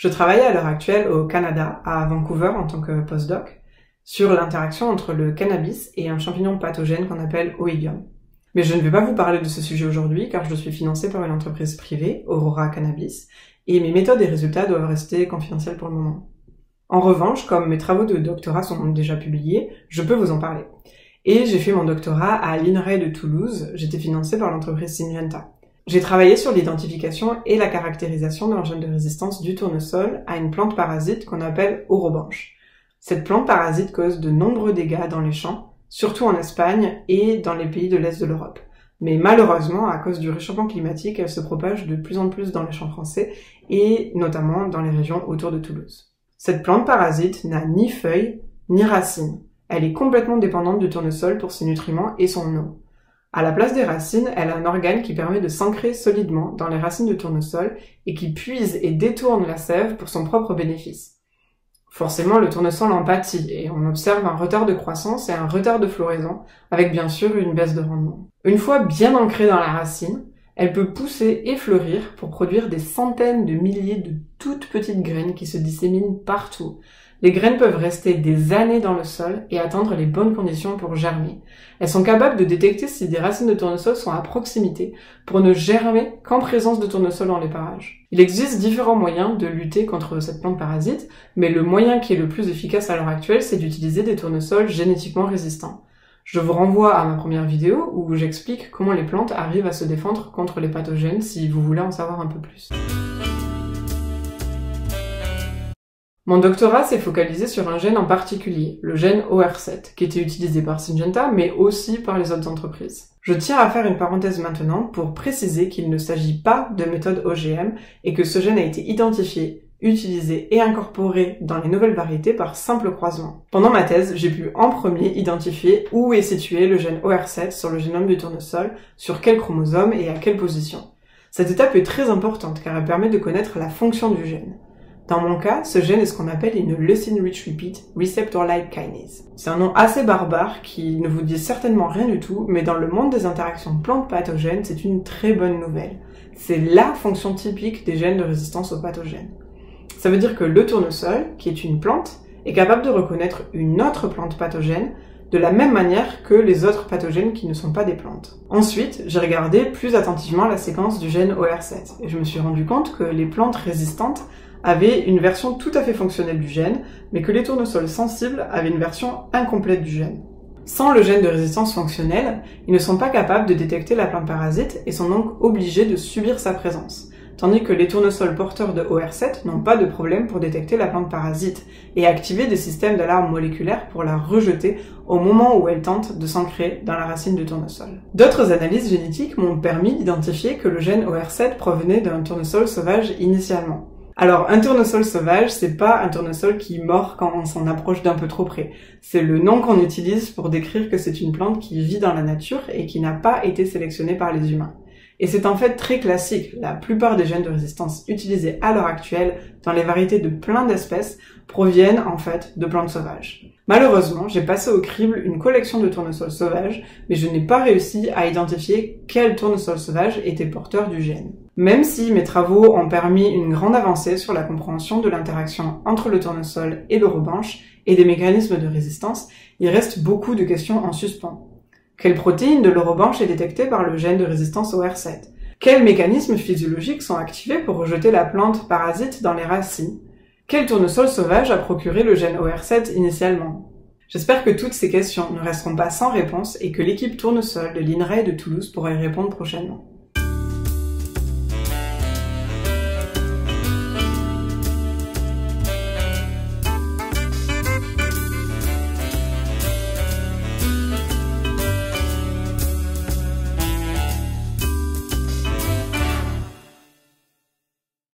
Je travaille à l'heure actuelle au Canada, à Vancouver en tant que postdoc, sur l'interaction entre le cannabis et un champignon pathogène qu'on appelle Oidium. Mais je ne vais pas vous parler de ce sujet aujourd'hui car je suis financé par une entreprise privée, Aurora Cannabis, et mes méthodes et résultats doivent rester confidentiels pour le moment. En revanche, comme mes travaux de doctorat sont déjà publiés, je peux vous en parler. Et j'ai fait mon doctorat à l'INRAE de Toulouse, j'étais financé par l'entreprise Syngenta. J'ai travaillé sur l'identification et la caractérisation d'un gène de résistance du tournesol à une plante parasite qu'on appelle orobanche. Cette plante parasite cause de nombreux dégâts dans les champs, surtout en Espagne et dans les pays de l'Est de l'Europe. Mais malheureusement, à cause du réchauffement climatique, elle se propage de plus en plus dans les champs français et notamment dans les régions autour de Toulouse. Cette plante parasite n'a ni feuilles ni racines. Elle est complètement dépendante du tournesol pour ses nutriments et son eau. À la place des racines, elle a un organe qui permet de s'ancrer solidement dans les racines du tournesol et qui puise et détourne la sève pour son propre bénéfice. Forcément, le tournesol en pâtit et on observe un retard de croissance et un retard de floraison, avec bien sûr une baisse de rendement. Une fois bien ancrée dans la racine, elle peut pousser et fleurir pour produire des centaines de milliers de toutes petites graines qui se disséminent partout. Les graines peuvent rester des années dans le sol et attendre les bonnes conditions pour germer. Elles sont capables de détecter si des racines de tournesol sont à proximité pour ne germer qu'en présence de tournesol dans les parages. Il existe différents moyens de lutter contre cette plante parasite, mais le moyen qui est le plus efficace à l'heure actuelle, c'est d'utiliser des tournesols génétiquement résistants. Je vous renvoie à ma première vidéo où j'explique comment les plantes arrivent à se défendre contre les pathogènes si vous voulez en savoir un peu plus. Mon doctorat s'est focalisé sur un gène en particulier, le gène OR7, qui était utilisé par Syngenta mais aussi par les autres entreprises. Je tiens à faire une parenthèse maintenant pour préciser qu'il ne s'agit pas de méthode OGM et que ce gène a été identifié, utilisé et incorporé dans les nouvelles variétés par simple croisement. Pendant ma thèse, j'ai pu en premier identifier où est situé le gène OR7 sur le génome du tournesol, sur quel chromosome et à quelle position. Cette étape est très importante car elle permet de connaître la fonction du gène. Dans mon cas, ce gène est ce qu'on appelle une Leucine Rich Repeat Receptor-like Kinase. C'est un nom assez barbare qui ne vous dit certainement rien du tout, mais dans le monde des interactions plantes-pathogènes, c'est une très bonne nouvelle. C'est la fonction typique des gènes de résistance aux pathogènes. Ça veut dire que le tournesol, qui est une plante, est capable de reconnaître une autre plante pathogène de la même manière que les autres pathogènes qui ne sont pas des plantes. Ensuite, j'ai regardé plus attentivement la séquence du gène OR7 et je me suis rendu compte que les plantes résistantes avaient une version tout à fait fonctionnelle du gène, mais que les tournesols sensibles avaient une version incomplète du gène. Sans le gène de résistance fonctionnelle, ils ne sont pas capables de détecter la plante parasite et sont donc obligés de subir sa présence. Tandis que les tournesols porteurs de OR7 n'ont pas de problème pour détecter la plante parasite et activer des systèmes d'alarme moléculaire pour la rejeter au moment où elle tente de s'ancrer dans la racine du tournesol. D'autres analyses génétiques m'ont permis d'identifier que le gène OR7 provenait d'un tournesol sauvage initialement. Alors, un tournesol sauvage, c'est pas un tournesol qui mord quand on s'en approche d'un peu trop près. C'est le nom qu'on utilise pour décrire que c'est une plante qui vit dans la nature et qui n'a pas été sélectionnée par les humains. Et c'est en fait très classique. La plupart des gènes de résistance utilisés à l'heure actuelle dans les variétés de plein d'espèces proviennent en fait de plantes sauvages. Malheureusement, j'ai passé au crible une collection de tournesols sauvages, mais je n'ai pas réussi à identifier quel tournesol sauvage était porteur du gène. Même si mes travaux ont permis une grande avancée sur la compréhension de l'interaction entre le tournesol et l'orobanche et des mécanismes de résistance, il reste beaucoup de questions en suspens. Quelle protéine de l'orobanche est détectée par le gène de résistance OR7? Quels mécanismes physiologiques sont activés pour rejeter la plante parasite dans les racines? Quel tournesol sauvage a procuré le gène OR7 initialement? J'espère que toutes ces questions ne resteront pas sans réponse et que l'équipe tournesol de l'INRAE de Toulouse pourra y répondre prochainement.